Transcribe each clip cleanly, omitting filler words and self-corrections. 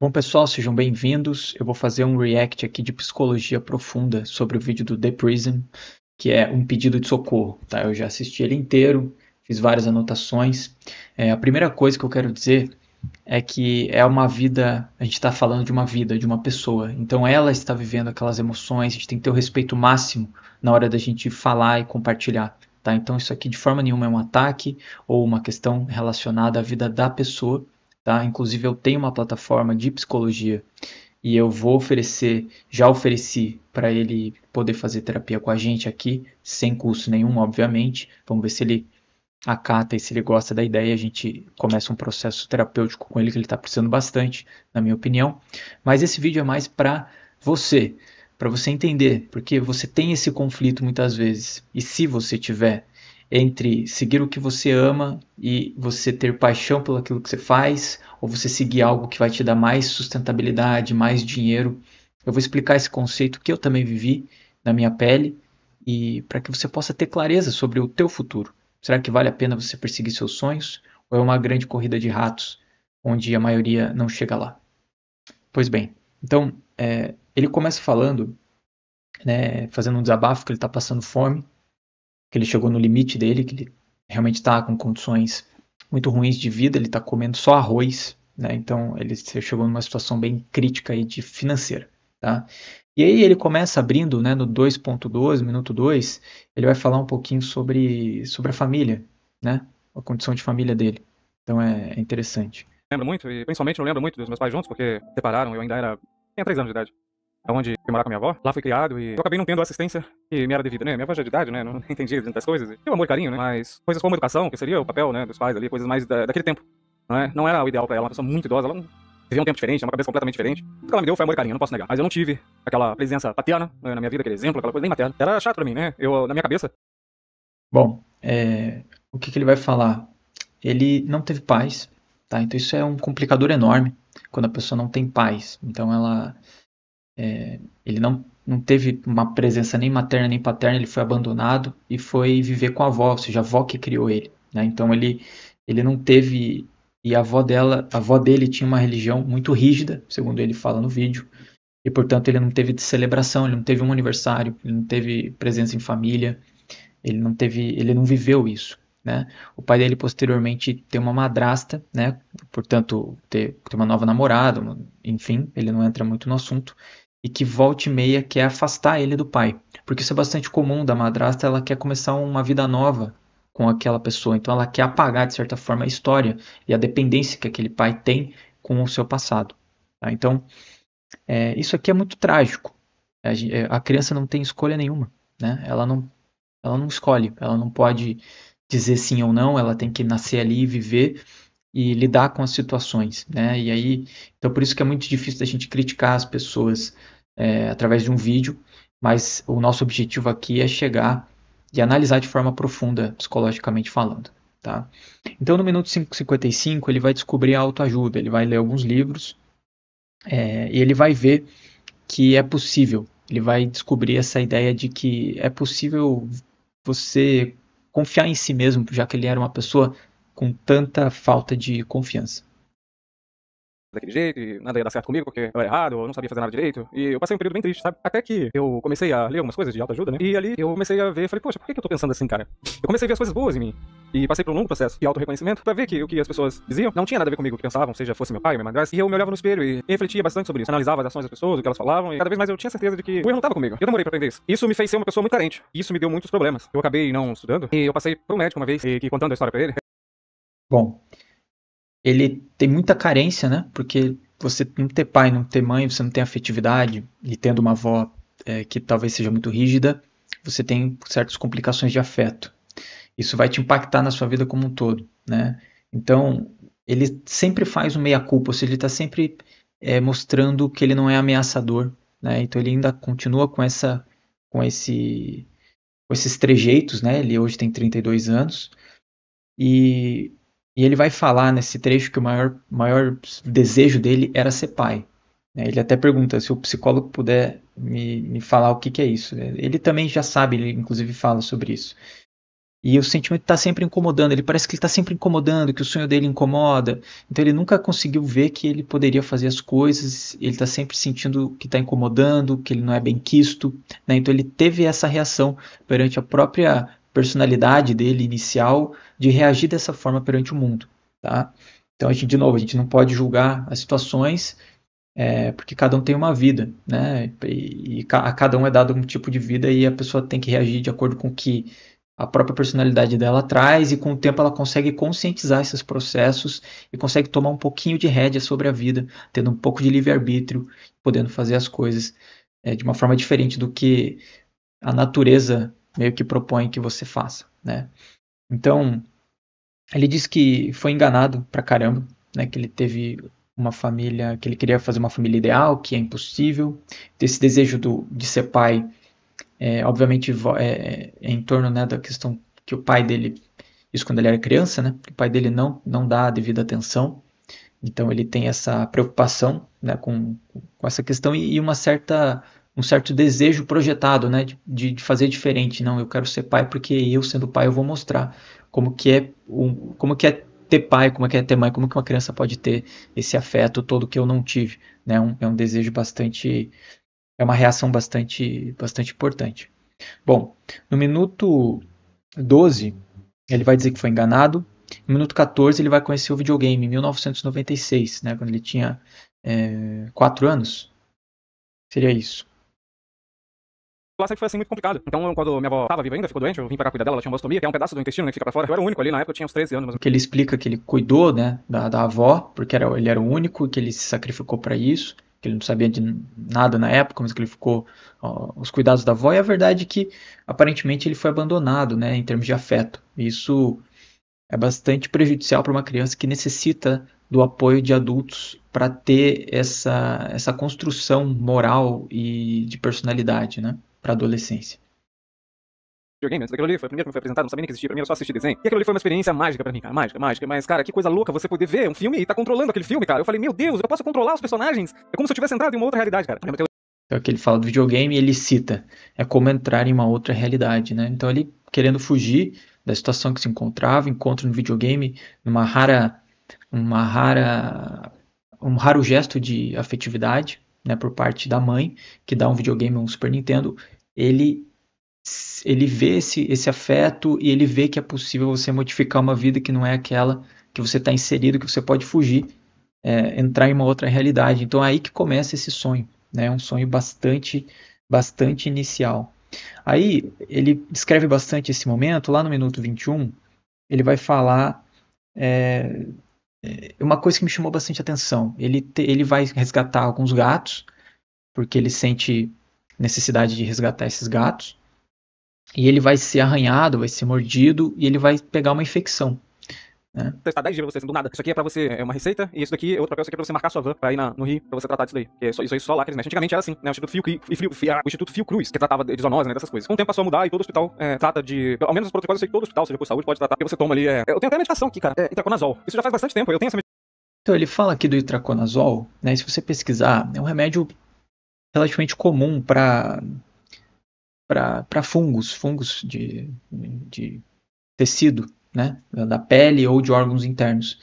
Bom, pessoal, sejam bem-vindos. Eu vou fazer um react aqui de psicologia profunda sobre o vídeo do The Prison, que é um pedido de socorro, tá? Eu já assisti ele inteiro, fiz várias anotações. A primeira coisa que eu quero dizer é que é uma vida, a gente está falando de uma vida, de uma pessoa. Então ela está vivendo aquelas emoções, a gente tem que ter o respeito máximo na hora da gente falar e compartilhar, tá? Então isso aqui de forma nenhuma é um ataque ou uma questão relacionada à vida da pessoa, tá? Inclusive eu tenho uma plataforma de psicologia e eu vou oferecer, já ofereci para ele poder fazer terapia com a gente aqui, sem custo nenhum, obviamente. Vamos ver se ele acata e se ele gosta da ideia, a gente começa um processo terapêutico com ele que ele está precisando bastante, na minha opinião. Mas esse vídeo é mais para você entender, porque você tem esse conflito muitas vezes. E se você tiver entre seguir o que você ama e você ter paixão pelo aquilo que você faz, ou você seguir algo que vai te dar mais sustentabilidade, mais dinheiro, eu vou explicar esse conceito que eu também vivi na minha pele e para que você possa ter clareza sobre o teu futuro. Será que vale a pena você perseguir seus sonhos? Ou é uma grande corrida de ratos, onde a maioria não chega lá? Pois bem, então ele começa falando, né, fazendo um desabafo que ele está passando fome, que ele chegou no limite dele, que ele realmente está com condições muito ruins de vida, ele está comendo só arroz, né, então ele chegou numa situação bem crítica aí de financeira. Tá? E aí ele começa abrindo, né, no 2.12, minuto 2, ele vai falar um pouquinho sobre a família, né, a condição de família dele. Então é interessante. Lembro muito, e principalmente não lembro muito dos meus pais juntos, porque separaram, eu ainda tinha 3 anos de idade. É onde fui morar com a minha avó, lá fui criado e eu acabei não tendo a assistência que me era devida, né? Minha avó já de idade, né? Não entendia muitas coisas. Tinha um amor e carinho, né? Mas coisas como educação, que seria o papel, né, dos pais ali, coisas mais daquele tempo, não é? Não era o ideal pra ela, uma pessoa muito idosa, ela não vivia um tempo diferente, uma cabeça completamente diferente. O que ela me deu foi amor e carinho, não posso negar. Mas eu não tive aquela presença paterna, né, na minha vida, aquele exemplo, aquela coisa nem materna. Era chato pra mim, né? Eu, na minha cabeça. Bom, o que ele vai falar? Ele não teve pais, tá? Então isso é um complicador enorme quando a pessoa não tem pais. Então ele não teve uma presença nem materna nem paterna, ele foi abandonado e foi viver com a avó, ou seja, a avó que criou ele, né? Então ele não teve, e a avó dele tinha uma religião muito rígida, segundo ele fala no vídeo, e portanto ele não teve de celebração, ele não teve um aniversário, ele não teve presença em família, ele não viveu isso, né? O pai dele posteriormente tem uma madrasta, né? Portanto, ter uma nova namorada, enfim, ele não entra muito no assunto, e que volta e meia quer afastar ele do pai, porque isso é bastante comum da madrasta, ela quer começar uma vida nova com aquela pessoa, então ela quer apagar de certa forma a história e a dependência que aquele pai tem com o seu passado. Tá? Então, isso aqui é muito trágico. A criança não tem escolha nenhuma, né? Ela não escolhe, ela não pode dizer sim ou não, ela tem que nascer ali, viver e lidar com as situações, né? E aí, então por isso que é muito difícil da gente criticar as pessoas através de um vídeo, mas o nosso objetivo aqui é chegar e analisar de forma profunda, psicologicamente falando, tá? Então no minuto 5:55 ele vai descobrir a autoajuda, ele vai ler alguns livros e ele vai ver que é possível. Ele vai descobrir essa ideia de que é possível você confiar em si mesmo, já que ele era uma pessoa com tanta falta de confiança. Daquele jeito e nada ia dar certo comigo porque eu era errado, eu não sabia fazer nada direito. E eu passei um período bem triste, sabe? Até que eu comecei a ler algumas coisas de autoajuda, né? E ali eu comecei a ver, falei, poxa, por que eu tô pensando assim, cara? Eu comecei a ver as coisas boas em mim. E passei por um longo processo de auto-reconhecimento pra ver que o que as pessoas diziam não tinha nada a ver comigo, o que pensavam, seja fosse meu pai ou minha madrasta. E eu me olhava no espelho e refletia bastante sobre isso. Analisava as ações das pessoas, o que elas falavam, e cada vez mais eu tinha certeza de que o erro não tava comigo. Eu demorei pra aprender isso. Isso me fez ser uma pessoa muito carente. E isso me deu muitos problemas. Eu acabei não estudando e eu passei por um médico uma vez que contando a história pra ele. Bom, ele tem muita carência, né? Porque você não ter pai, não ter mãe, você não tem afetividade, e tendo uma avó que talvez seja muito rígida, você tem certas complicações de afeto. Isso vai te impactar na sua vida como um todo, né? Então, ele sempre faz um meia-culpa, ou seja, ele está sempre mostrando que ele não é ameaçador, né? Então ele ainda continua com esse, com esses trejeitos, né? Ele hoje tem 32 anos e, e ele vai falar nesse trecho que o maior desejo dele era ser pai, né? Ele até pergunta se o psicólogo puder me falar o que é isso. Ele também já sabe, ele inclusive fala sobre isso. E o sentimento está sempre incomodando, ele parece que ele está sempre incomodando, que o sonho dele incomoda. Então ele nunca conseguiu ver que ele poderia fazer as coisas, ele está sempre sentindo que está incomodando, que ele não é bem quisto. Né? Então ele teve essa reação perante a própria personalidade dele inicial de reagir dessa forma perante o mundo. Tá? Então a gente, de novo, a gente não pode julgar as situações, porque cada um tem uma vida, né? E a cada um é dado um tipo de vida e a pessoa tem que reagir de acordo com o que a própria personalidade dela traz, e com o tempo ela consegue conscientizar esses processos e consegue tomar um pouquinho de rédea sobre a vida, tendo um pouco de livre-arbítrio, podendo fazer as coisas de uma forma diferente do que a natureza meio que propõe que você faça, né? Então, ele diz que foi enganado pra caramba, né? Que ele teve uma família, que ele queria fazer uma família ideal, que é impossível. Esse desejo de ser pai, obviamente, é em torno, né, da questão que o pai dele, isso quando ele era criança, né? O pai dele não dá a devida atenção. Então ele tem essa preocupação, né, com essa questão e um certo desejo projetado, né, de fazer diferente. Não, eu quero ser pai porque eu, sendo pai, eu vou mostrar como que é ter pai, como é que é ter mãe, como que uma criança pode ter esse afeto todo que eu não tive. Né? É um desejo bastante, é uma reação bastante importante. Bom, no minuto 12, ele vai dizer que foi enganado. No minuto 14, ele vai conhecer o videogame, em 1996, né, quando ele tinha 4 anos. Seria isso. Lá sempre foi assim muito complicado. Então, quando minha avó tava viva ainda, ficou doente, eu vim pra cá cuidar dela, ela tinha uma ostomia, que é um pedaço do intestino, né, que fica pra fora. Eu era o único ali, na época eu tinha uns 13 anos. Que ele explica que ele cuidou, né, da avó, porque ele era o único, que ele se sacrificou para isso, que ele não sabia de nada na época, mas que ele ficou os cuidados da avó. E a verdade é que, aparentemente, ele foi abandonado, né, em termos de afeto. Isso é bastante prejudicial para uma criança que necessita do apoio de adultos para ter essa construção moral e de personalidade, né, para a adolescência. Videogame, antes daquilo ali, foi o primeiro que me foi apresentado, não sabia nem que existia, pra mim era só assistir desenho. E aquilo ali foi uma experiência mágica pra mim, cara, mágica. Mas, cara, que coisa louca você poder ver um filme e tá controlando aquele filme, cara. Eu falei, meu Deus, eu posso controlar os personagens? É como se eu tivesse entrado em uma outra realidade, cara. Então, que ele fala do videogame, ele cita, é como entrar em uma outra realidade, né? Então ele, querendo fugir da situação que se encontrava, encontra no videogame um raro gesto de afetividade, né, por parte da mãe, que dá um videogame, um Super Nintendo. Ele vê esse afeto e ele vê que é possível você modificar uma vida que não é aquela que você está inserido, que você pode fugir, entrar em uma outra realidade. Então é aí que começa esse sonho, né? Um sonho bastante inicial. Aí ele descreve bastante esse momento, lá no minuto 21, ele vai falar uma coisa que me chamou bastante atenção. Ele vai resgatar alguns gatos, porque ele sente necessidade de resgatar esses gatos. E ele vai ser arranhado, vai ser mordido e ele vai pegar uma infecção. Né? Testar 10 dias pra você, do nada. Isso aqui é pra você, é uma receita, e isso daqui é outro papel, isso aqui é pra você marcar sua van, pra ir no Rio, pra você tratar disso daí. Que é isso aí só lá que eles mexem. Antigamente era assim, né? O Instituto Fiocruz, que tratava de zoonose, né? Dessas coisas. Com o tempo passou a mudar e todo hospital trata de. Ao menos os protocolos, eu sei que todo hospital, seja por saúde, pode tratar. Porque você toma ali. Eu tenho até medicação aqui, cara. Itraconazol. Isso já faz bastante tempo. Eu tenho essa medicação. Então ele fala aqui do itraconazol, né? Se você pesquisar, é um remédio relativamente comum para fungos de tecido, né, da pele ou de órgãos internos.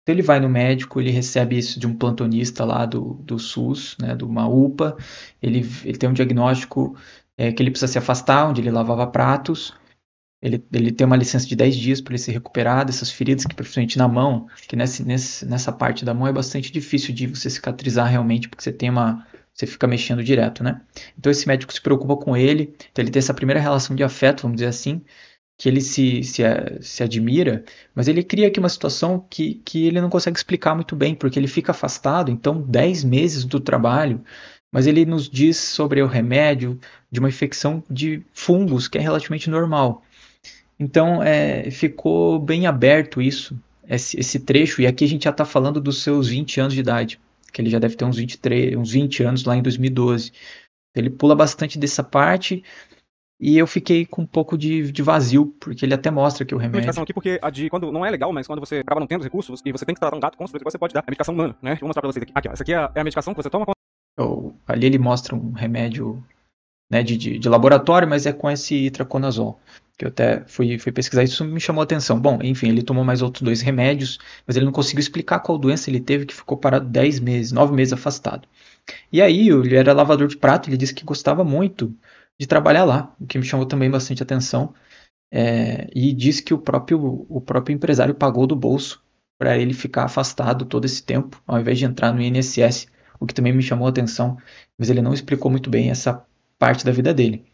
Então ele vai no médico, ele recebe isso de um plantonista lá do SUS, né, de uma UPA, ele tem um diagnóstico que ele precisa se afastar, onde ele lavava pratos, ele tem uma licença de 10 dias para ele se recuperar dessas feridas, que principalmente na mão, que nessa parte da mão é bastante difícil de você cicatrizar realmente, porque você fica mexendo direto, né? Então esse médico se preocupa com ele, então ele tem essa primeira relação de afeto, vamos dizer assim, que ele se admira, mas ele cria aqui uma situação que ele não consegue explicar muito bem, porque ele fica afastado, então 10 meses do trabalho, mas ele nos diz sobre o remédio de uma infecção de fungos, que é relativamente normal. Então ficou bem aberto esse trecho, e aqui a gente já está falando dos seus 20 anos de idade, que ele já deve ter uns 20 anos lá em 2012. Ele pula bastante dessa parte, e eu fiquei com um pouco de vazio, porque ele até mostra que o remédio... medicação aqui porque quando não é legal, mas quando você acaba não tendo os recursos e você tem que tratar um gato com os você pode dar a medicação humana, né? Vou mostrar pra vocês aqui. Aqui, ó, essa aqui é a medicação que você toma. Ali ele mostra um remédio, né, de laboratório, mas é com esse itraconazol. que eu até fui pesquisar, isso me chamou a atenção. Bom, enfim, ele tomou mais outros 2 remédios, mas ele não conseguiu explicar qual doença ele teve, que ficou parado 10 meses, 9 meses afastado. E aí, ele era lavador de prato, ele disse que gostava muito de trabalhar lá, o que me chamou também bastante atenção. E disse que o próprio empresário pagou do bolso para ele ficar afastado todo esse tempo, ao invés de entrar no INSS, o que também me chamou a atenção, mas ele não explicou muito bem essa parte da vida dele.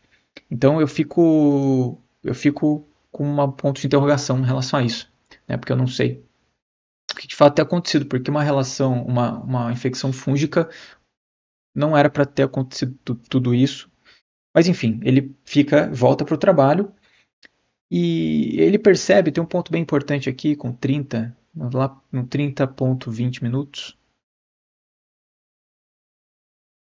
Então eu fico com um ponto de interrogação em relação a isso, né? Porque eu não sei o que de fato tem acontecido, porque uma infecção fúngica não era para ter acontecido tudo isso. Mas enfim, ele volta para o trabalho e ele percebe, tem um ponto bem importante aqui, com 30, lá no 30,20 minutos.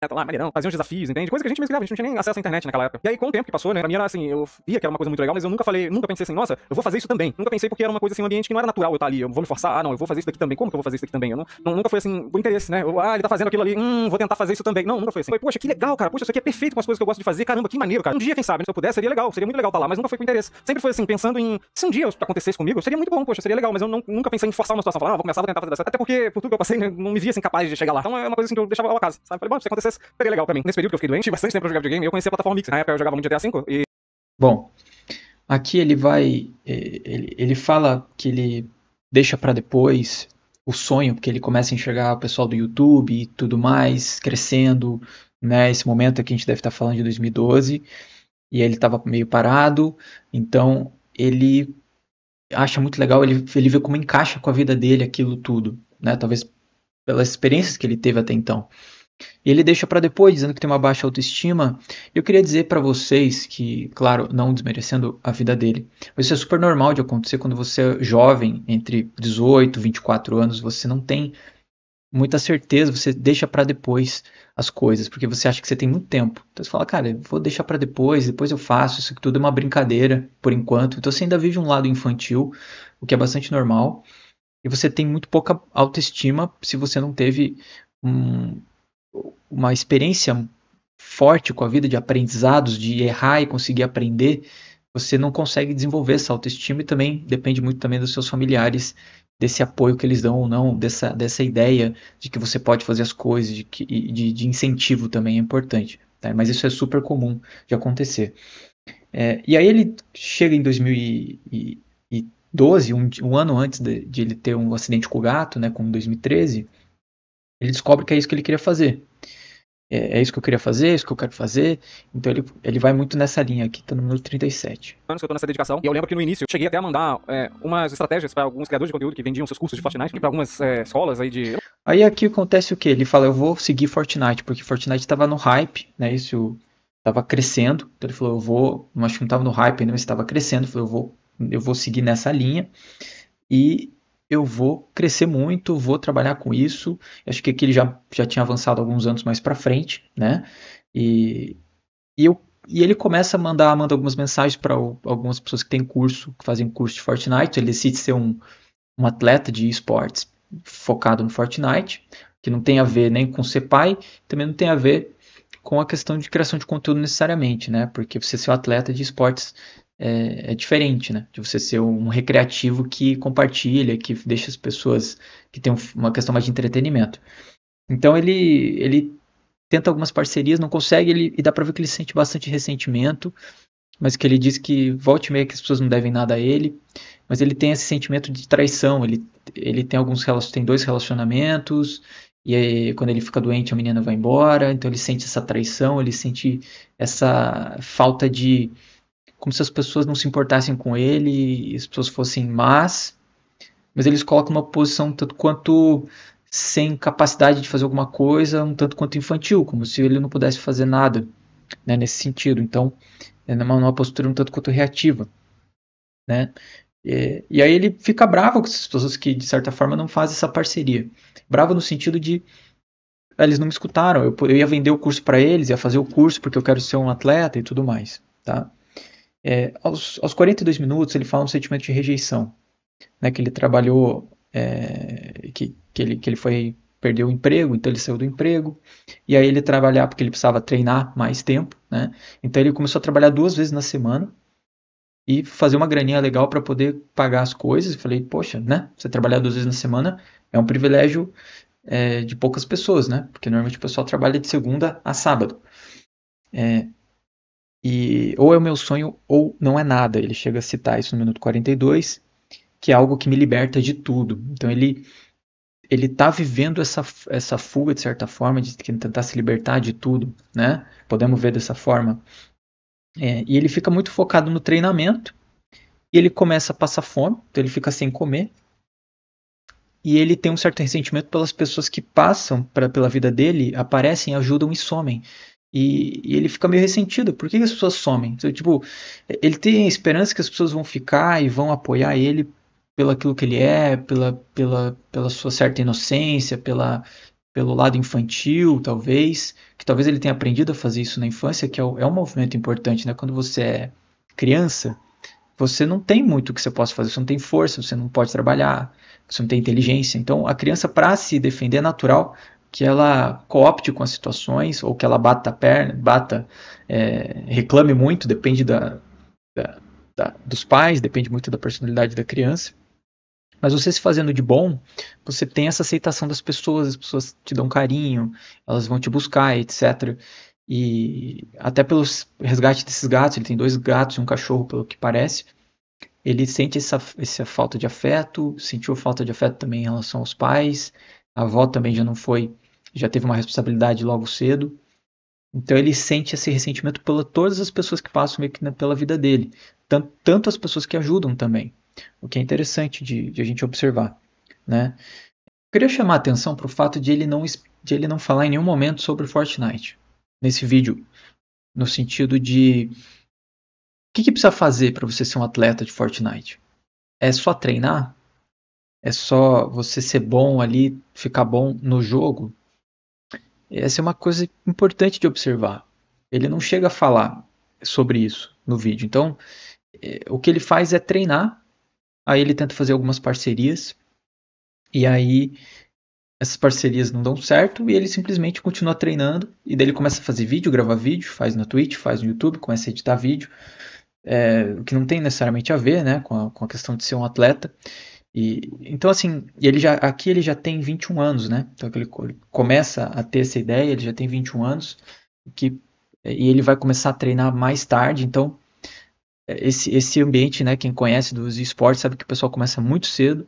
Lá, maneirão, fazia uns desafios, entende? Coisa que a gente mesmo criava, a gente não tinha nem acesso à internet naquela época. E aí, com o tempo que passou, né, pra mim era assim, eu via que era uma coisa muito legal, mas eu nunca pensei assim, nossa, eu vou fazer isso também. Nunca pensei porque era uma coisa assim, um ambiente que não era natural eu estar ali, eu vou me forçar, não, eu vou fazer isso daqui também, como que eu vou fazer isso daqui também? Nunca foi assim, o interesse, né? Ele tá fazendo aquilo ali, vou tentar fazer isso também. Não, nunca foi assim. Foi, poxa, que legal, cara, poxa, isso aqui é perfeito com as coisas que eu gosto de fazer, caramba, que maneiro, cara. Um dia, quem sabe, né, se eu puder, seria legal, seria muito legal estar lá, mas nunca foi com interesse. Sempre foi assim, pensando em, se um dia isso acontecesse comigo, seria muito bom, poxa, seria legal, mas eu nunca pensei em forçar uma situação, falar, vou começar, vou tentar fazer dessa. Até porque, por tudo que eu passei, né, não me via assim capaz de chegar lá. Então é uma coisa assim que eu deixava ao acaso, sabe? Falei, bom, se acontecesse, seria legal pra mim. Nesse período que eu fiquei doente, bastante tempo pra jogar videogame, eu conheci a plataforma Mix. Na época eu jogava muito GTA V e... Bom, aqui ele fala que ele deixa para depois o sonho, porque ele começa a enxergar o pessoal do YouTube e tudo mais, crescendo, né? Esse momento aqui a gente deve estar falando de 2012, e ele estava meio parado, então ele acha muito legal, ele vê como encaixa com a vida dele aquilo tudo, né? Talvez pelas experiências que ele teve até então. E ele deixa para depois, dizendo que tem uma baixa autoestima. Eu queria dizer para vocês que, claro, não desmerecendo a vida dele, mas isso é super normal de acontecer quando você é jovem, entre 18 e 24 anos, você não tem muita certeza, você deixa para depois as coisas, porque você acha que você tem muito tempo. Então você fala, cara, eu vou deixar para depois eu faço, isso aqui tudo é uma brincadeira por enquanto. Então você ainda vive um lado infantil, o que é bastante normal, e você tem muito pouca autoestima se você não teve um, uma experiência forte com a vida, de aprendizados, de errar e conseguir aprender, você não consegue desenvolver essa autoestima, e também depende muito também dos seus familiares, desse apoio que eles dão ou não, dessa ideia de que você pode fazer as coisas, de incentivo também é importante. Tá? Mas isso é super comum de acontecer. E aí ele chega em 2012, um ano antes de ele ter um acidente com o gato, né, como em 2013, ele descobre que é isso que ele queria fazer. É isso que eu queria fazer, é isso que eu quero fazer. Então ele vai muito nessa linha aqui, tá no número 37. anos que eu tô nessa dedicação. E eu lembro que no início eu cheguei até a mandar umas estratégias para alguns criadores de conteúdo que vendiam seus cursos de Fortnite, e para algumas escolas aí de... Aí aqui acontece o que? Ele fala, eu vou seguir Fortnite, porque Fortnite estava no hype, né? Isso estava crescendo. Então ele falou, não acho que não estava no hype ainda, mas estava crescendo. Ele falou, eu vou seguir nessa linha e eu vou crescer muito, vou trabalhar com isso. Acho que aqui ele já tinha avançado alguns anos mais para frente, né? E, e ele começa a manda algumas mensagens para algumas pessoas que têm curso, que fazem curso de Fortnite. Ele decide ser um atleta de esportes focado no Fortnite, que não tem a ver nem com ser pai, também não tem a ver com a questão de criação de conteúdo necessariamente, né? Porque você ser um atleta de esportes é diferente, né? De você ser um recreativo que compartilha, que deixa as pessoas, que tem uma questão mais de entretenimento. Então ele tenta algumas parcerias, não consegue, e dá pra ver que ele sente bastante ressentimento, mas que ele diz que volta e meia que as pessoas não devem nada a ele, mas ele tem esse sentimento de traição. Ele tem 2 relacionamentos, e aí, quando ele fica doente a menina vai embora, então ele sente essa traição, ele sente essa falta de, como se as pessoas não se importassem com ele, e as pessoas fossem más, mas eles colocam uma posição um tanto quanto sem capacidade de fazer alguma coisa, um tanto quanto infantil, como se ele não pudesse fazer nada, né, nesse sentido. Então é numa postura um tanto quanto reativa, né? E aí ele fica bravo com essas pessoas que, de certa forma, não fazem essa parceria. Bravo no sentido de, eles não me escutaram, eu ia vender o curso para eles, ia fazer o curso porque eu quero ser um atleta e tudo mais, tá? Aos 42 minutos ele fala um sentimento de rejeição, né? Que ele trabalhou, que ele perdeu o emprego, então ele saiu do emprego, e aí ele trabalhar porque ele precisava treinar mais tempo, né? Então ele começou a trabalhar 2 vezes na semana, e fazer uma graninha legal para poder pagar as coisas. Eu falei, poxa, né? Você trabalhar 2 vezes na semana é um privilégio de poucas pessoas, né? Porque normalmente o pessoal trabalha de segunda a sábado. E ou é o meu sonho ou não é nada. Ele chega a citar isso no minuto 42, que é algo que me liberta de tudo. Então ele tá vivendo essa fuga, de certa forma, de tentar se libertar de tudo, né? Podemos ver dessa forma. E ele fica muito focado no treinamento, e ele começa a passar fome, então ele fica sem comer, e ele tem um certo ressentimento pelas pessoas que passam pela vida dele, aparecem, ajudam e somem. E ele fica meio ressentido. Por que as pessoas somem? Então, tipo, ele tem a esperança que as pessoas vão ficar e vão apoiar ele pelo aquilo que ele é, pela sua certa inocência, pelo lado infantil, talvez. Que talvez ele tenha aprendido a fazer isso na infância, que é um movimento importante, né? Quando você é criança, você não tem muito que você possa fazer, você não tem força, você não pode trabalhar, você não tem inteligência. Então, a criança, para se defender, é natural que ela coopte com as situações, ou que ela bata a perna, reclame muito, depende dos pais, depende muito da personalidade da criança. Mas você se fazendo de bom, você tem essa aceitação das pessoas, as pessoas te dão carinho, elas vão te buscar, etc. E até pelos resgate desses gatos, ele tem 2 gatos e um cachorro, pelo que parece, ele sente essa falta de afeto, sentiu falta de afeto também em relação aos pais, a avó também já teve uma responsabilidade logo cedo, então ele sente esse ressentimento por todas as pessoas que passam meio que pela vida dele, tanto as pessoas que ajudam também, o que é interessante de a gente observar, né? Eu queria chamar a atenção para o fato de ele não falar em nenhum momento sobre Fortnite nesse vídeo, no sentido de o que precisa fazer para você ser um atleta de Fortnite? É só treinar? É só você ser bom ali, ficar bom no jogo? Essa é uma coisa importante de observar. Ele não chega a falar sobre isso no vídeo. Então, o que ele faz é treinar, aí ele tenta fazer algumas parcerias, e aí essas parcerias não dão certo, e ele simplesmente continua treinando, e daí ele começa a fazer vídeo, gravar vídeo, faz na Twitch, faz no YouTube, começa a editar vídeo, o que não tem necessariamente a ver, né, com a questão de ser um atleta. Então, assim, aqui ele já tem 21 anos, né? Então, ele começa a ter essa ideia, ele já tem 21 anos, e ele vai começar a treinar mais tarde. Então, esse ambiente, né? Quem conhece dos esportes sabe que o pessoal começa muito cedo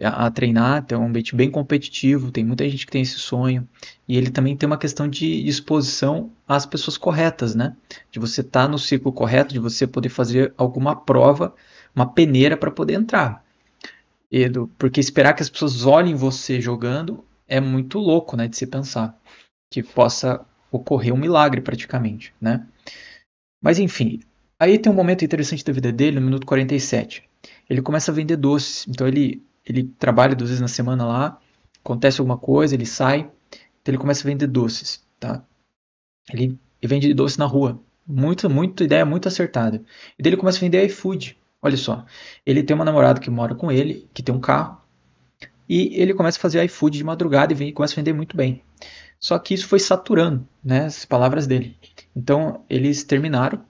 a treinar, tem um ambiente bem competitivo, tem muita gente que tem esse sonho, e ele também tem uma questão de exposição às pessoas corretas, né? De você estar no ciclo correto, de você poder fazer alguma prova, uma peneira para poder entrar. Porque esperar que as pessoas olhem você jogando é muito louco, né, de se pensar que possa ocorrer um milagre praticamente, né? Mas enfim, aí tem um momento interessante da vida dele, no minuto 47. Ele começa a vender doces, então ele trabalha 2 vezes na semana lá, acontece alguma coisa, ele sai, então ele começa a vender doces, tá? Ele vende doce na rua, muito ideia muito acertada. E daí ele começa a vender iFood. Olha só, ele tem uma namorada que mora com ele, que tem um carro, e ele começa a fazer iFood de madrugada e começa a vender muito bem. Só que isso foi saturando, né, as palavras dele. Então eles terminaram,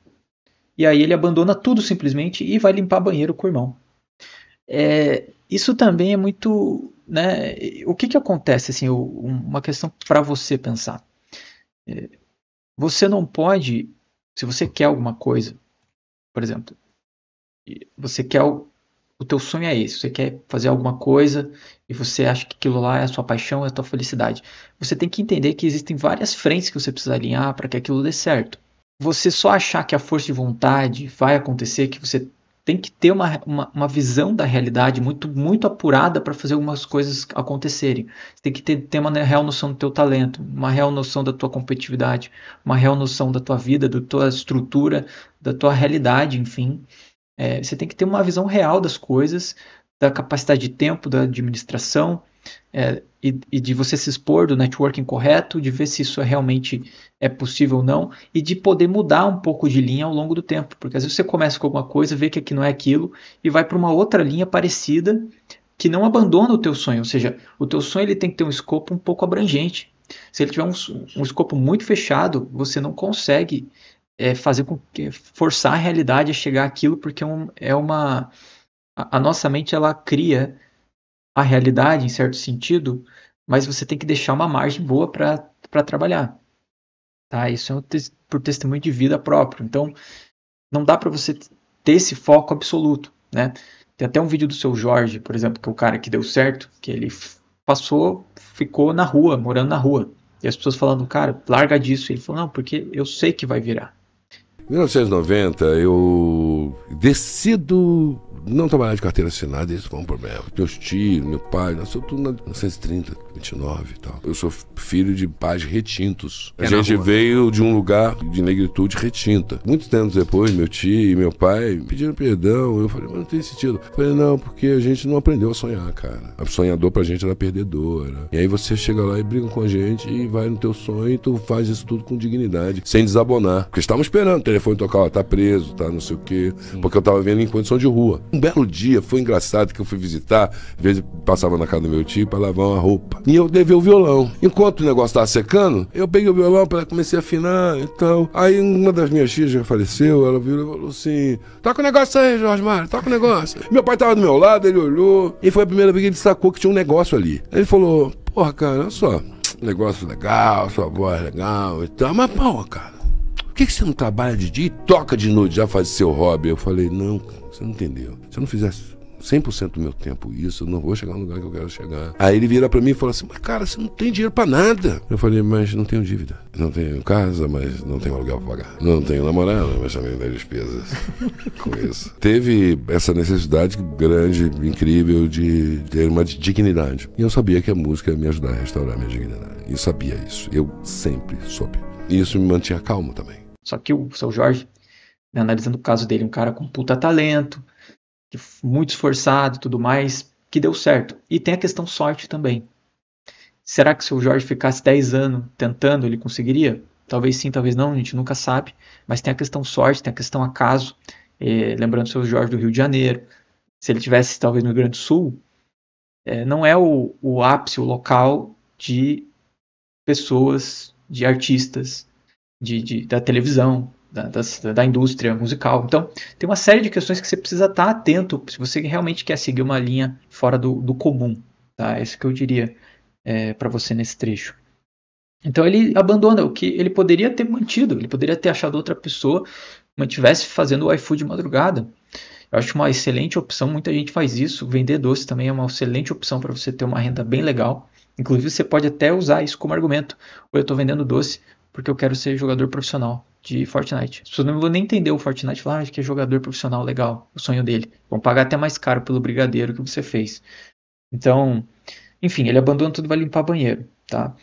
e aí ele abandona tudo simplesmente e vai limpar banheiro com o irmão. Isso também é muito, né, o que acontece, assim, uma questão para você pensar. Você não pode, se você quer alguma coisa, por exemplo, você quer o teu sonho é esse, você quer fazer alguma coisa e você acha que aquilo lá é a sua paixão, é a tua felicidade. Você tem que entender que existem várias frentes que você precisa alinhar para que aquilo dê certo. Você só achar que a força de vontade vai acontecer, que você tem que ter uma visão da realidade muito apurada para fazer algumas coisas acontecerem. Você tem que ter uma real noção do teu talento, uma real noção da tua competitividade, uma real noção da tua vida, da tua estrutura, da tua realidade, enfim. Você tem que ter uma visão real das coisas, da capacidade de tempo, da administração, e de você se expor do networking correto, de ver se isso realmente é possível ou não, e de poder mudar um pouco de linha ao longo do tempo. Porque às vezes você começa com alguma coisa, vê que aqui não é aquilo, e vai para uma outra linha parecida, que não abandona o teu sonho. Ou seja, o teu sonho ele tem que ter um escopo um pouco abrangente. Se ele tiver um escopo muito fechado, você não consegue fazer com que forçar a realidade a chegar àquilo, porque a nossa mente ela cria a realidade em certo sentido, mas você tem que deixar uma margem boa para trabalhar, tá? Isso é por testemunho de vida próprio. Então, não dá para você ter esse foco absoluto, né? Tem até um vídeo do seu Jorge, por exemplo, que é o cara que deu certo, que ele ficou na rua, morando na rua. E as pessoas falando, cara, larga disso. E ele falou, não, porque eu sei que vai virar. Em 1990, eu decido não trabalhar de carteira assinada, isso foi um problema. Meus tios, meu pai, nasceu tudo na 1930, 29 e tal. Eu sou filho de pais retintos. A gente veio de um lugar de negritude retinta. Muitos tempos depois, meu tio e meu pai pediram perdão. Eu falei, mas não tem sentido. Eu falei, não, porque a gente não aprendeu a sonhar, cara. A sonhador pra gente era perdedora. E aí você chega lá e briga com a gente e vai no teu sonho e tu faz isso tudo com dignidade, sem desabonar. Porque estavam esperando o telefone tocar, ó, tá preso, tá não sei o quê. Sim. Porque eu tava vendo em condição de rua. Um belo dia, foi engraçado que eu fui visitar, às vezes passava na casa do meu tio para lavar uma roupa. E eu levei o violão. Enquanto o negócio tava secando, eu peguei o violão, comecei a afinar e tal. Aí uma das minhas tias já faleceu, ela virou e falou assim, toca o negócio aí, Jorge Mário, toca o negócio. Meu pai tava do meu lado, ele olhou, e foi a primeira vez que ele sacou que tinha um negócio ali. Ele falou, porra, cara, olha só, negócio legal, sua voz legal e tal, mas porra, cara, por que você não trabalha de dia e toca de noite, já faz seu hobby? Eu falei, não, você não entendeu. Se eu não fizesse 100% do meu tempo isso, eu não vou chegar no lugar que eu quero chegar. Aí ele vira pra mim e fala assim, mas cara, você não tem dinheiro pra nada. Eu falei, mas não tenho dívida. Não tenho casa, mas não tenho aluguel pra pagar. Não tenho namorada, mas também tenho despesas com isso. Teve essa necessidade grande, incrível, de ter uma dignidade. E eu sabia que a música ia me ajudar a restaurar a minha dignidade. E sabia isso. Eu sempre soube. E isso me mantinha calmo também. Só que o seu Jorge, né, analisando o caso dele, um cara com puta talento, muito esforçado e tudo mais, que deu certo. E tem a questão sorte também. Será que se o Jorge ficasse 10 anos tentando, ele conseguiria? Talvez sim, talvez não, a gente nunca sabe. Mas tem a questão sorte, tem a questão acaso. Lembrando o seu Jorge do Rio de Janeiro. Se ele tivesse talvez no Rio Grande do Sul, não é o ápice, o local de pessoas, de artistas, da televisão, da indústria musical. Então, tem uma série de questões que você precisa estar atento se você realmente quer seguir uma linha fora do comum. Tá? É isso que eu diria para você nesse trecho. Então, ele abandona o que ele poderia ter mantido, ele poderia ter achado outra pessoa, mantivesse fazendo o iFood de madrugada. Eu acho uma excelente opção, muita gente faz isso. Vender doce também é uma excelente opção para você ter uma renda bem legal. Inclusive, você pode até usar isso como argumento. Ou eu estou vendendo doce porque eu quero ser jogador profissional de Fortnite. As pessoas não vão nem entender o Fortnite e falar que é jogador profissional, legal, o sonho dele. Vão pagar até mais caro pelo brigadeiro que você fez. Então, enfim, ele abandona tudo e vai limpar banheiro, tá?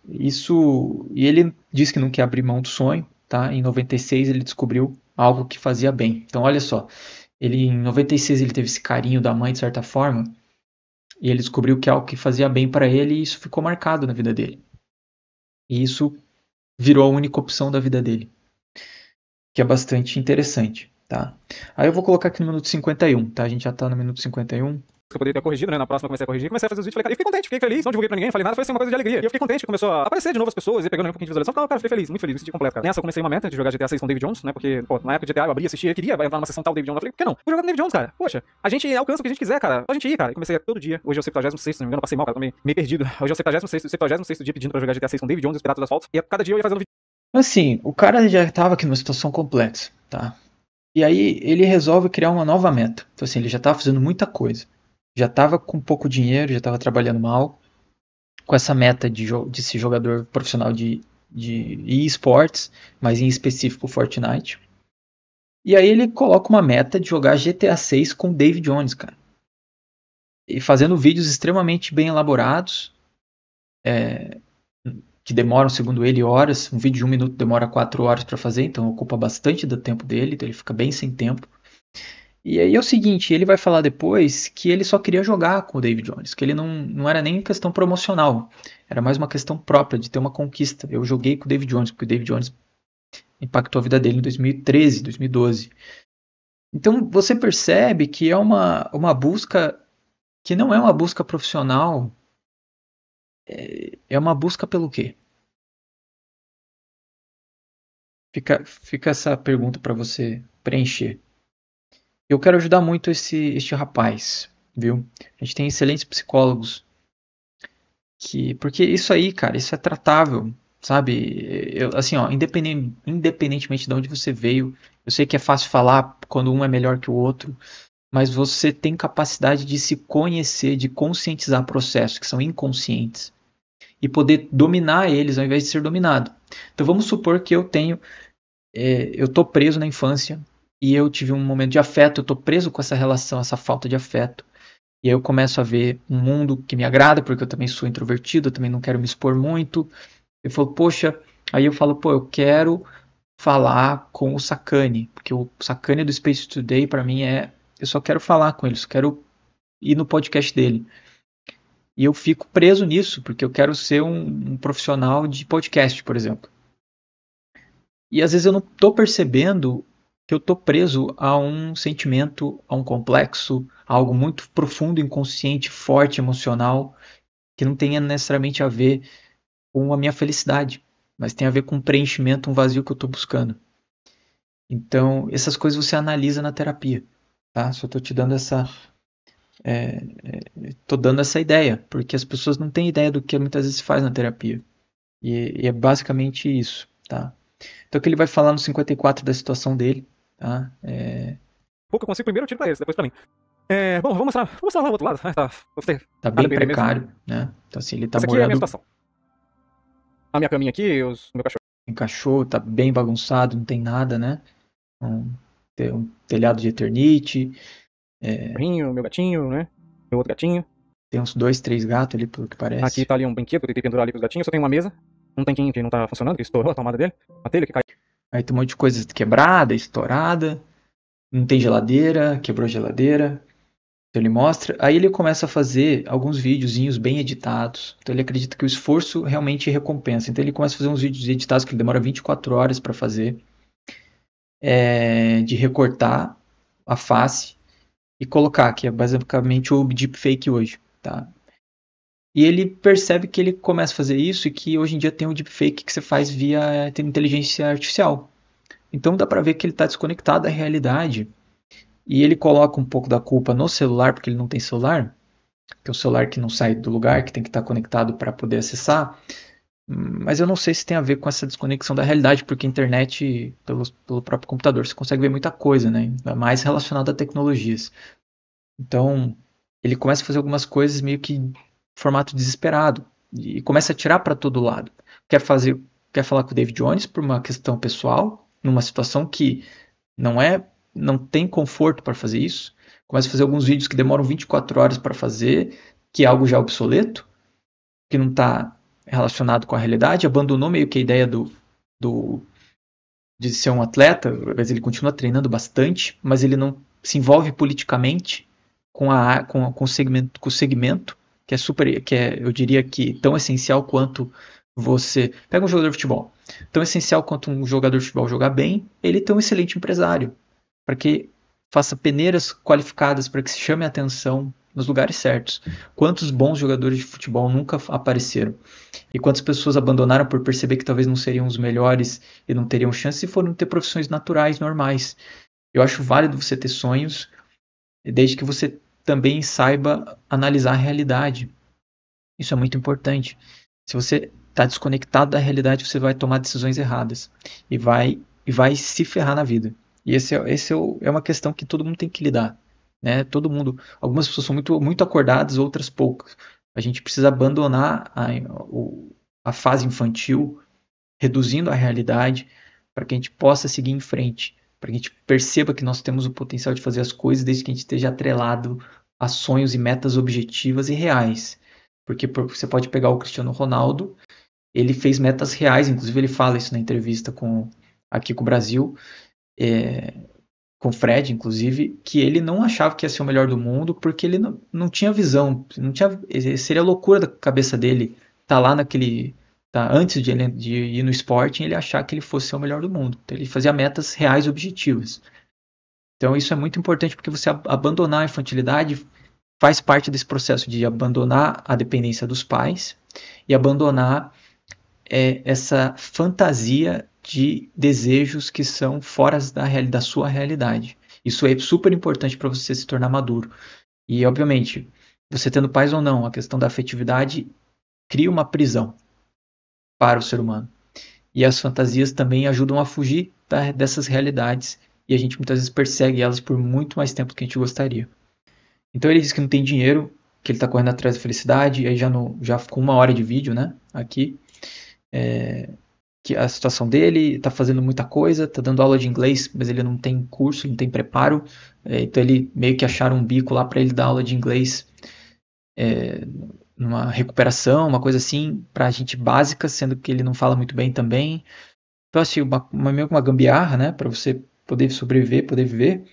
Isso, e ele disse que não quer abrir mão do sonho, tá? Em 96 ele descobriu algo que fazia bem. Então, olha só, em 96 ele teve esse carinho da mãe de certa forma, e ele descobriu que é algo que fazia bem para ele e isso ficou marcado na vida dele. E isso virou a única opção da vida dele, que é bastante interessante, tá? Aí eu vou colocar aqui no minuto 51, tá? A gente já tá no minuto 51. Eu poderia ter corrigido, né? Na próxima eu comecei a corrigir, comecei a fazer os vídeos, falei, cara, e fiquei contente, fiquei feliz, não divulguei pra ninguém, falei nada, foi assim uma coisa de alegria. E eu fiquei contente, começou a aparecer de novo as pessoas, e pegando um pouquinho de visualização, falei, cara, fiquei feliz, muito feliz, me senti completo, cara. Nessa eu comecei uma meta de jogar GTA 6 com o David Jones, né? Porque, pô, na época de GTA eu abria, assistia, eu queria entrar numa sessão tal David Jones, eu falei, por que não? Vou jogar com o David Jones, cara. Poxa, a gente alcança o que a gente quiser, cara. A gente ir, cara. E comecei todo dia. Hoje é o 76º, se não me engano, eu passei mal, cara, tô meio perdido. Hoje é o 76º dia pedindo pra jogar GTA 6 com o David Jones e os Piratas do Asfalto. E cada dia eu ia fazendo vídeo. Assim, o cara já estava aqui numa situação complexa, tá? E aí ele resolve criar uma nova meta. Então, assim, ele já estava fazendo muita coisa. Já estava com pouco dinheiro, já estava trabalhando mal. Com essa meta de ser jogador profissional de eSports, mas em específico Fortnite. E aí ele coloca uma meta de jogar GTA 6 com David Jones, cara. E fazendo vídeos extremamente bem elaborados. Que demoram, segundo ele, horas. Um vídeo de 1 minuto demora 4 horas para fazer, então ocupa bastante do tempo dele, então ele fica bem sem tempo. E aí é o seguinte, ele vai falar depois que ele só queria jogar com o David Jones, que ele não era nem questão promocional, era mais uma questão própria, de ter uma conquista. Eu joguei com o David Jones, porque o David Jones impactou a vida dele em 2013, 2012. Então você percebe que é uma busca que não é uma busca profissional. É uma busca pelo quê? Fica essa pergunta para você preencher. Eu quero ajudar muito este rapaz, viu? A gente tem excelentes psicólogos porque isso aí, cara, isso é tratável, sabe? Assim, ó, independentemente de onde você veio, eu sei que é fácil falar quando um é melhor que o outro, mas você tem capacidade de se conhecer, de conscientizar processos que são inconscientes e poder dominar eles ao invés de ser dominado. Então vamos supor que eu tô preso na infância e eu tive um momento de afeto, eu tô preso com essa relação, essa falta de afeto. E aí eu começo a ver um mundo que me agrada, porque eu também sou introvertido, eu também não quero me expor muito. Eu falo, poxa, aí eu falo, pô, eu quero falar com o Sakane, porque o Sakane do Space Today para mim eu só quero falar com ele, só quero ir no podcast dele. E eu fico preso nisso, porque eu quero ser um profissional de podcast, por exemplo. E às vezes eu não estou percebendo que eu estou preso a um sentimento, a um complexo, a algo muito profundo, inconsciente, forte, emocional, que não tenha necessariamente a ver com a minha felicidade, mas tem a ver com um preenchimento, um vazio que eu estou buscando. Então, essas coisas você analisa na terapia, tá? Só estou te dando tô dando essa ideia, porque as pessoas não têm ideia do que muitas vezes se faz na terapia. E é basicamente isso, tá? Então, o que ele vai falar no 54 da situação dele, tá? Pouco eu consigo primeiro, eu tiro pra eles, depois pra mim. Bom, vou mostrar lá o outro lado. Tá, gostei. Tá bem bem precário, mesmo. né? Então, assim, ele tá Essa aqui é a minha morando situação. A minha caminha aqui, o meu cachorro. em cachorro, tá bem bagunçado, não tem nada, né? Um telhado de eternite, Meu gatinho, né? Meu outro gatinho. tem uns 2, 3 gatos ali, pelo que parece. Aqui tá ali um brinquedo que eu tentei pendurar ali pros gatinhos. Só tem uma mesa, um tanquinho que não tá funcionando, que estourou a tomada dele. Uma telha que caiu. Aí tem um monte de coisa quebrada, estourada, não tem geladeira, quebrou a geladeira. Então ele mostra, aí ele começa a fazer alguns videozinhos bem editados. Então ele acredita que o esforço realmente recompensa. Então ele começa a fazer uns vídeos editados que ele demora 24 horas para fazer, de recortar a face e colocar, que é basicamente o deepfake hoje, tá? E ele percebe que ele começa a fazer isso e que hoje em dia tem o deepfake que você faz via inteligência artificial. Então dá para ver que ele está desconectado da realidade. E ele coloca um pouco da culpa no celular, porque ele não tem celular, que é o celular que não sai do lugar, que tem que estar conectado para poder acessar. Mas eu não sei se tem a ver com essa desconexão da realidade, porque a internet, pelo próprio computador, você consegue ver muita coisa, né? É mais relacionado a tecnologias. Então, ele começa a fazer algumas coisas meio que em formato desesperado e começa a tirar para todo lado. Quer falar com o David Jones por uma questão pessoal, numa situação que não tem conforto para fazer isso. Começa a fazer alguns vídeos que demoram 24 horas para fazer, que é algo já obsoleto, que não está relacionado com a realidade, abandonou meio que a ideia de ser um atleta, mas ele continua treinando bastante, mas ele não se envolve politicamente com o segmento que é eu diria que tão essencial quanto você pega um jogador de futebol, tão essencial quanto um jogador de futebol jogar bem, ele tem um excelente empresário para que faça peneiras qualificadas para que se chame a atenção nos lugares certos. Quantos bons jogadores de futebol nunca apareceram? E quantas pessoas abandonaram por perceber que talvez não seriam os melhores e não teriam chance e foram ter profissões naturais, normais. Eu acho válido você ter sonhos, desde que você também saiba analisar a realidade. Isso é muito importante. Se você está desconectado da realidade, você vai tomar decisões erradas e vai se ferrar na vida. E esse é uma questão que todo mundo tem que lidar, né? Todo mundo, algumas pessoas são muito, muito acordadas, outras poucas. A gente precisa abandonar a fase infantil, reduzindo a realidade, para que a gente possa seguir em frente, para que a gente perceba que nós temos o potencial de fazer as coisas desde que a gente esteja atrelado a sonhos e metas objetivas e reais. Porque você pode pegar o Cristiano Ronaldo, ele fez metas reais, inclusive ele fala isso na entrevista aqui com o Brasil, com o Fred, inclusive, que ele não achava que ia ser o melhor do mundo, porque ele não tinha visão, seria loucura da cabeça dele estar lá antes de ir no Sporting, ele achar que ele fosse ser o melhor do mundo. Então ele fazia metas reais objetivas. Então isso é muito importante, porque você abandonar a infantilidade faz parte desse processo de abandonar a dependência dos pais e abandonar essa fantasia de desejos que são fora da sua realidade. Isso é super importante para você se tornar maduro. E, obviamente, você tendo pais ou não, a questão da afetividade cria uma prisão para o ser humano. E as fantasias também ajudam a fugir dessas realidades. E a gente muitas vezes persegue elas por muito mais tempo do que a gente gostaria. Então ele diz que não tem dinheiro, que ele está correndo atrás da felicidade. E aí já ficou 1 hora de vídeo, né? Aqui. Que a situação dele, está fazendo muita coisa, está dando aula de inglês, mas ele não tem curso, não tem preparo. Então ele meio que acharam um bico lá para ele dar aula de inglês. Numa recuperação, uma coisa assim, pra gente básica, sendo que ele não fala muito bem também. Então, assim, meio que uma gambiarra, né, pra você poder sobreviver, poder viver.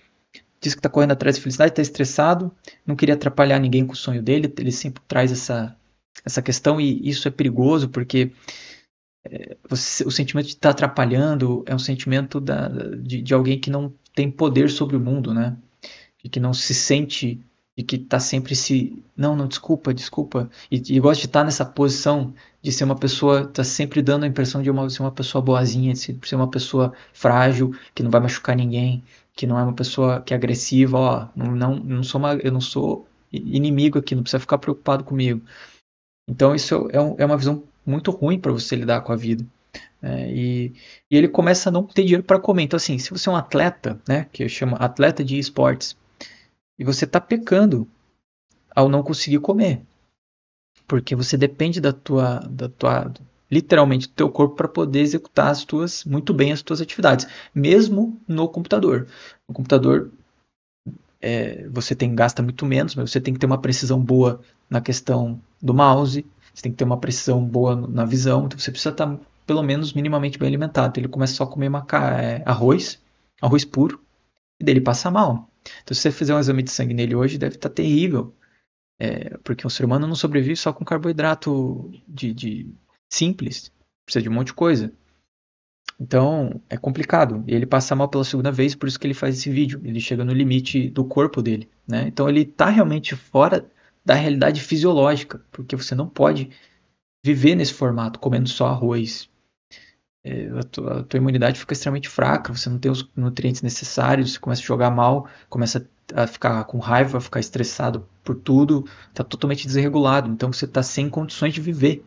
Diz que tá correndo atrás de felicidade, tá estressado, não queria atrapalhar ninguém com o sonho dele, ele sempre traz essa questão e isso é perigoso, porque o sentimento de estar atrapalhando é um sentimento de alguém que não tem poder sobre o mundo, né, e que não se sente e que tá sempre não, desculpa, e gosta de estar nessa posição de ser uma pessoa, tá sempre dando a impressão de ser uma pessoa boazinha, de ser uma pessoa frágil, que não vai machucar ninguém, que não é uma pessoa que é agressiva, ó, eu não sou inimigo aqui, não precisa ficar preocupado comigo. Então isso é uma visão muito ruim para você lidar com a vida. E ele começa a não ter dinheiro para comer. Então assim, se você é um atleta, né, que chama atleta de esportes, e você está pecando ao não conseguir comer. Porque você depende literalmente do teu corpo para poder executar muito bem as tuas atividades. Mesmo no computador. No computador você gasta muito menos, mas você tem que ter uma precisão boa na questão do mouse. Você tem que ter uma precisão boa na visão. Então você precisa estar pelo menos minimamente bem alimentado. Então, ele começa só a comer arroz puro, e daí ele passa mal. Então, se você fizer um exame de sangue nele hoje, deve estar terrível. Porque um ser humano não sobrevive só com carboidrato simples. Precisa de um monte de coisa. Então, é complicado. E ele passa mal pela segunda vez, por isso que ele faz esse vídeo. Ele chega no limite do corpo dele. Né? Então, ele está realmente fora da realidade fisiológica. Porque você não pode viver nesse formato, comendo só arroz. A tua imunidade fica extremamente fraca, você não tem os nutrientes necessários, você começa a jogar mal, começa a ficar com raiva, a ficar estressado por tudo, está totalmente desregulado, então você está sem condições de viver.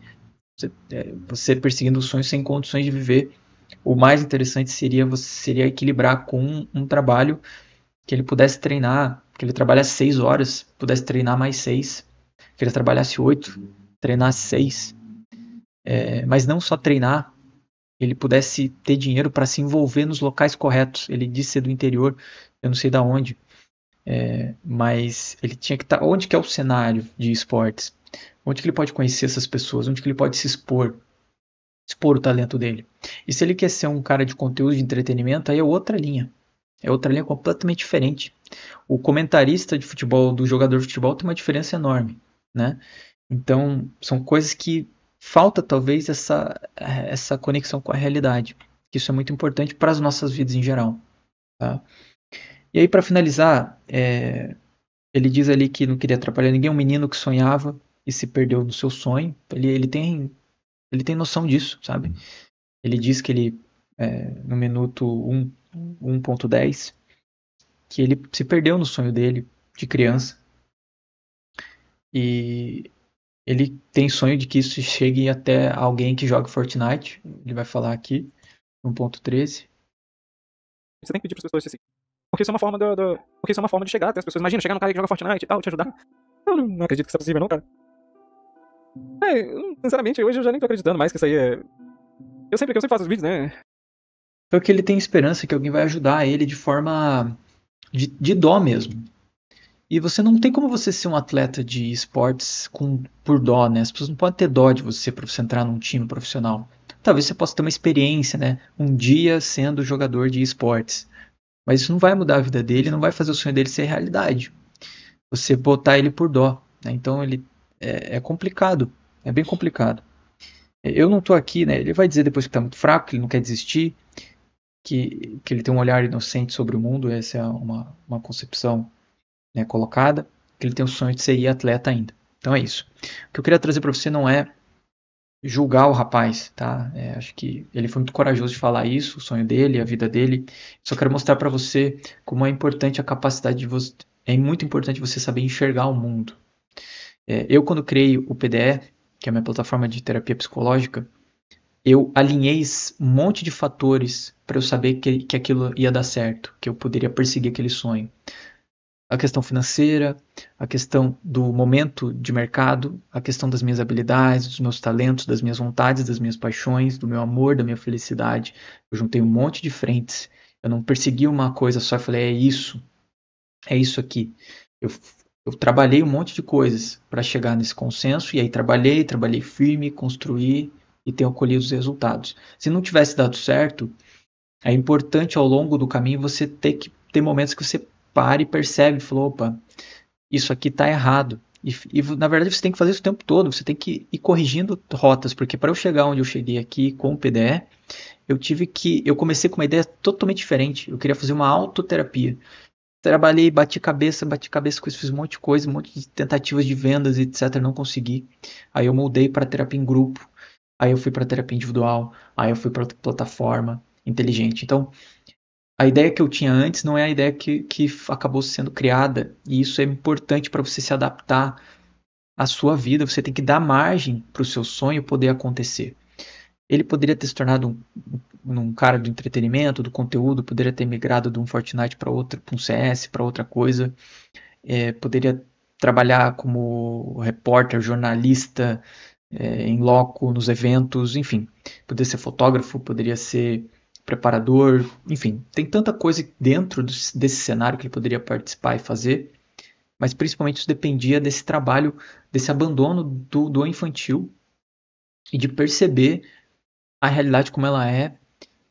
Você perseguindo os sonhos sem condições de viver. O mais interessante seria equilibrar com um trabalho que ele pudesse treinar, que ele trabalhasse 6 horas, pudesse treinar mais 6, que ele trabalhasse 8, treinasse 6, mas não só treinar, ele pudesse ter dinheiro para se envolver nos locais corretos. Ele disse ser do interior, eu não sei de onde, mas ele tinha que estar. Onde que é o cenário de esportes? Onde que ele pode conhecer essas pessoas? Onde que ele pode se expor o talento dele? E se ele quer ser um cara de conteúdo de entretenimento, aí é outra linha. É outra linha completamente diferente. O comentarista de futebol do jogador de futebol tem uma diferença enorme, né? Então, são coisas que falta talvez essa conexão com a realidade. Isso é muito importante para as nossas vidas em geral. Tá? E aí, para finalizar, ele diz ali que não queria atrapalhar ninguém, um menino que sonhava e se perdeu no seu sonho. Ele tem noção disso, sabe? Ele diz que ele, no minuto 1.10, que ele se perdeu no sonho dele de criança. E ele tem sonho de que isso chegue até alguém que joga Fortnite. Ele vai falar aqui, 1.13. Você tem que pedir para as pessoas assim. Porque isso é uma forma porque isso é uma forma de chegar até as pessoas. Imagina, chegar no cara que joga Fortnite e tal, te ajudar. Eu não acredito que isso é possível, não, cara. Sinceramente, hoje eu já nem tô acreditando mais que isso aí é... Eu sempre faço os vídeos, né? Porque ele tem esperança que alguém vai ajudar ele de forma de dó mesmo. E você não tem como você ser um atleta de esportes por dó, né? As pessoas não podem ter dó de você para você entrar num time profissional. Talvez você possa ter uma experiência, né? Um dia sendo jogador de esportes. Mas isso não vai mudar a vida dele, não vai fazer o sonho dele ser realidade. Você botar ele por dó. Né? Então ele é complicado. É bem complicado. Eu não estou aqui, né? Ele vai dizer depois que está muito fraco, que ele não quer desistir, que ele tem um olhar inocente sobre o mundo. Essa é uma concepção, né, colocada, que ele tem o sonho de ser atleta ainda. Então é isso. O que eu queria trazer para você não é julgar o rapaz, tá? Acho que ele foi muito corajoso de falar isso, o sonho dele, a vida dele. Só quero mostrar para você como é importante a capacidade de você. É muito importante você saber enxergar o mundo. Eu, quando criei o PDE, que é a minha plataforma de terapia psicológica, eu alinhei um monte de fatores para eu saber que aquilo ia dar certo, que eu poderia perseguir aquele sonho. A questão financeira, a questão do momento de mercado, a questão das minhas habilidades, dos meus talentos, das minhas vontades, das minhas paixões, do meu amor, da minha felicidade. Eu juntei um monte de frentes. Eu não persegui uma coisa só e falei, é isso aqui. Eu trabalhei um monte de coisas para chegar nesse consenso, e aí trabalhei firme, construí e tenho colhido os resultados. Se não tivesse dado certo, é importante ao longo do caminho você ter momentos que você para e percebe, falou, opa, isso aqui está errado. E na verdade você tem que fazer isso o tempo todo, você tem que ir corrigindo rotas, porque para eu chegar onde eu cheguei aqui com o PDE, eu comecei com uma ideia totalmente diferente. Eu queria fazer uma autoterapia. Trabalhei, bati cabeça com isso, fiz um monte de coisa, um monte de tentativas de vendas, etc, não consegui. Aí eu mudei para terapia em grupo, aí eu fui para terapia individual, aí eu fui para plataforma inteligente. Então, a ideia que eu tinha antes não é a ideia que acabou sendo criada, e isso é importante para você se adaptar à sua vida. Você tem que dar margem para o seu sonho poder acontecer. Ele poderia ter se tornado um cara do entretenimento, do conteúdo, poderia ter migrado de um Fortnite para outro, para um CS, para outra coisa, poderia trabalhar como repórter, jornalista, em loco, nos eventos, enfim, poderia ser fotógrafo, poderia ser preparador, enfim, tem tanta coisa dentro desse cenário que ele poderia participar e fazer, mas principalmente isso dependia desse trabalho, desse abandono do infantil e de perceber a realidade como ela é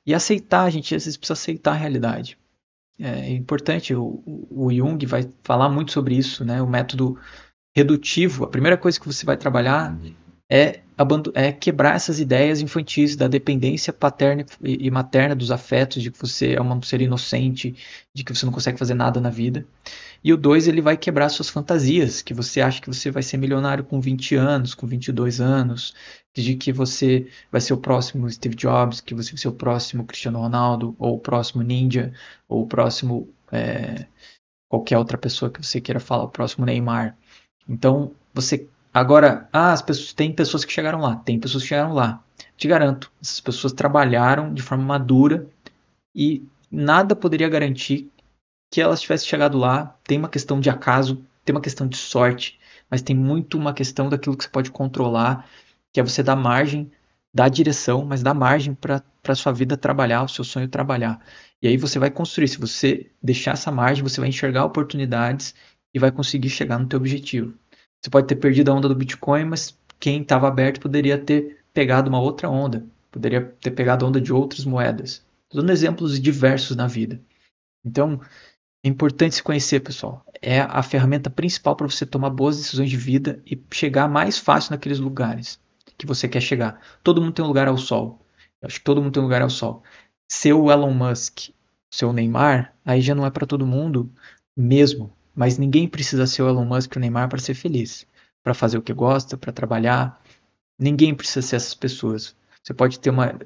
e aceitar. A gente às vezes precisa aceitar a realidade. É importante, o Jung vai falar muito sobre isso, né? O método redutivo. A primeira coisa que você vai trabalhar é quebrar essas ideias infantis da dependência paterna e materna, dos afetos, de que você é um ser inocente, de que você não consegue fazer nada na vida. E o 2, ele vai quebrar suas fantasias, que você acha que você vai ser milionário com 20 anos, com 22 anos, de que você vai ser o próximo Steve Jobs, que você vai ser o próximo Cristiano Ronaldo, ou o próximo Ninja, ou o próximo qualquer outra pessoa que você queira falar, o próximo Neymar. Então, você agora, tem pessoas que chegaram lá, tem pessoas que chegaram lá. Te garanto, essas pessoas trabalharam de forma madura e nada poderia garantir que elas tivessem chegado lá. Tem uma questão de acaso, tem uma questão de sorte, mas tem muito uma questão daquilo que você pode controlar, que é você dar margem, dar direção, mas dar margem para a sua vida trabalhar, o seu sonho trabalhar. E aí você vai construir. Se você deixar essa margem, você vai enxergar oportunidades e vai conseguir chegar no teu objetivo. Você pode ter perdido a onda do Bitcoin, mas quem estava aberto poderia ter pegado uma outra onda, poderia ter pegado a onda de outras moedas. Estou dando exemplos diversos na vida. Então, é importante se conhecer, pessoal. É a ferramenta principal para você tomar boas decisões de vida e chegar mais fácil naqueles lugares que você quer chegar. Todo mundo tem um lugar ao sol. Eu acho que todo mundo tem um lugar ao sol. Ser o Elon Musk, ser o Neymar, aí já não é para todo mundo mesmo. Mas ninguém precisa ser o Elon Musk e o Neymar para ser feliz, para fazer o que gosta, para trabalhar. Ninguém precisa ser essas pessoas. Você pode ter uma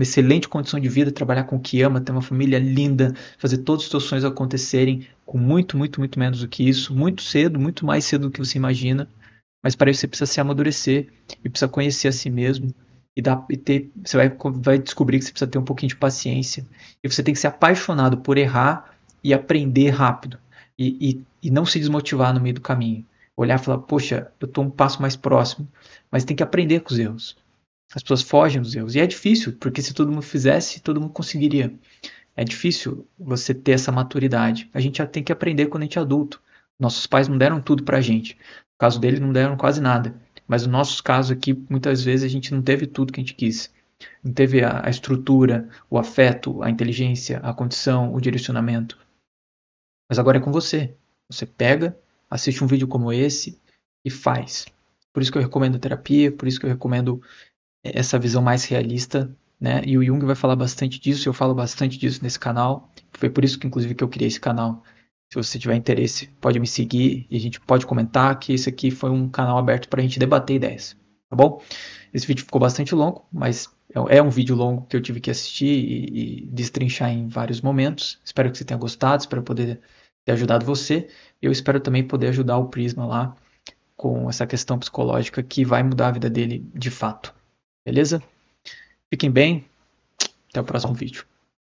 excelente condição de vida, trabalhar com o que ama, ter uma família linda, fazer todos os seus sonhos acontecerem com muito, muito, muito menos do que isso, muito cedo, muito mais cedo do que você imagina. Mas para isso você precisa se amadurecer e precisa conhecer a si mesmo. Você vai descobrir que você precisa ter um pouquinho de paciência. E você tem que ser apaixonado por errar e aprender rápido. E não se desmotivar no meio do caminho. Olhar e falar, poxa, eu estou um passo mais próximo. Mas tem que aprender com os erros. As pessoas fogem dos erros. E é difícil, porque se todo mundo fizesse, todo mundo conseguiria. É difícil você ter essa maturidade. A gente já tem que aprender quando a gente é adulto. Nossos pais não deram tudo pra gente. No caso deles, não deram quase nada. Mas no nosso caso aqui, muitas vezes a gente não teve tudo que a gente quis. Não teve a estrutura, o afeto, a inteligência, a condição, o direcionamento. Mas agora é com você. Você pega, assiste um vídeo como esse e faz. Por isso que eu recomendo terapia, por isso que eu recomendo essa visão mais realista, né? E o Jung vai falar bastante disso, eu falo bastante disso nesse canal. Foi por isso que, inclusive, que eu criei esse canal. Se você tiver interesse, pode me seguir e a gente pode comentar que esse aqui foi um canal aberto para a gente debater ideias, tá bom? Esse vídeo ficou bastante longo, mas é um vídeo longo que eu tive que assistir e destrinchar em vários momentos. Espero que você tenha gostado, espero poder ter ajudado você. Eu espero também poder ajudar o Prisma lá com essa questão psicológica que vai mudar a vida dele de fato. Beleza? Fiquem bem. Até o próximo vídeo.